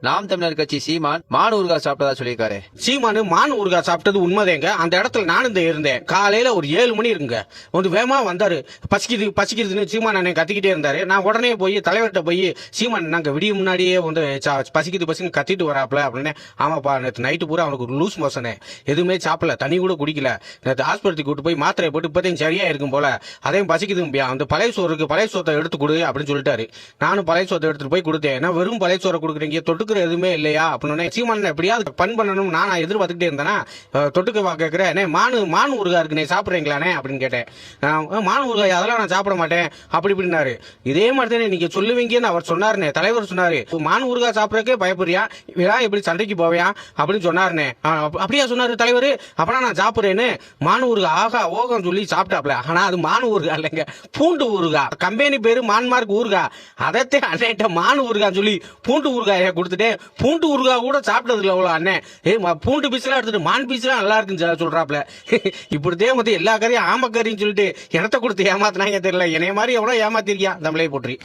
நாம் தமிழர் கட்சி சீமான் மான் ஊறுகாய் சாப்பிட்டதா சொல்லியிருக்காரு. சீமானு மான் ஊறுகாய் சாப்பிட்டது உண்மைதேங்க. அந்த இடத்துல நானும் இருந்தேன். காலையில ஒரு 7 மணி இருக்குங்க. வந்து வேகமா வந்தாரு. பசிக்குதுன்னு சீமான் அண்ணன் கத்திக்கிட்டே இருந்தாரு. நான் உடனே போய் தலைவர்கிட்ட போய், சீமான் நாங்க விடிய முன்னாடியே வந்து பசிக்குது கத்திட்டு வராப்ல அப்படின்னு. ஆமாப்பா, நேற்று நைட்டு பூரா அவனுக்கு ஒரு லூஸ் மோசனே, எதுவுமே சாப்பிடல, தண்ணி கூட குடிக்கல, நேற்று ஆஸ்பத்திரிக்கு கூட்டு போய் மாத்திரை போட்டு இப்பதையும் சரியா இருக்கும் போல, அதையும் பசிக்குது, அந்த பழைய சோத்தை எடுத்து கொடு அப்படின்னு சொல்லிட்டாரு. நானும் பழைய சோத்தை எடுத்துட்டு போய் கொடுத்தேன். ஏன்னா வெறும் பழைய சோறை கொடுக்குறீங்க, தொட்டுக்கிற எதுவுமே இல்லையா அப்படின்னு. சீமான் எப்படியாவது பண் பண்ணணும் நான் எதிர்பார்த்துக்கிட்டே இருந்தேன்னா, தொட்டுக்க கேட்கிறேன், மான் ஊறுகாய் இருக்குனே சாப்பிடுறீங்களானே அப்படின்னு கேட்டேன். மான் ஊறுகாய் அதெல்லாம் நான் சாப்பிட மாட்டேன் அப்படி இப்படின்னாரு. இதே மாதிரி தானே நீங்க சொல்லுவீங்கன்னு அவர் சொன்னாருனே, தலைவர் சொன்னாரு. மான் ஊறுகாய் சாப்பிடறதுக்கே பயப்படுறியா, எப்படி சண்டைக்கு போவியா அப்படின்னு சொன்னாருனே. அப்படியா சொன்னாரு தலைவர். அப்பனா நான் சாப்பிடுறேன்னு மான் ஊறுகாய் ஆகா ஓகம் சொல்லி சாப்பிட்டாப்ல. ஆனா அது மான் ஊறுகாய் இல்லைங்க, பூண்டு ஊறுகாய். கம்பெனி பேரு மான்மார்க் ஊறுகாய். அதத்தே அண்ணன் மான் ஊறுகாய் சொல்லி பூண்டு ஊறுகாயை கொடுத்துட்டு, பூண்டு ஊறுகாய் கூட சாப்பிட்டது இல்லை அவ்வளோ அண்ணன். பூண்டு பீஸ் எல்லாம் எடுத்துட்டு மான் பீஸ் எல்லாம் நல்லா இருக்குன்னு சொல்றாப்ல. இப்படித்தே வந்து எல்லா கறியும் ஆமக்கறின்னு சொல்லிட்டு இடத்த கொடுத்து ஏமாத்தினாங்க தெரியல. என்னைய மாதிரி எவ்வளோ ஏமாத்திருக்கியா தமிழை போற்றி.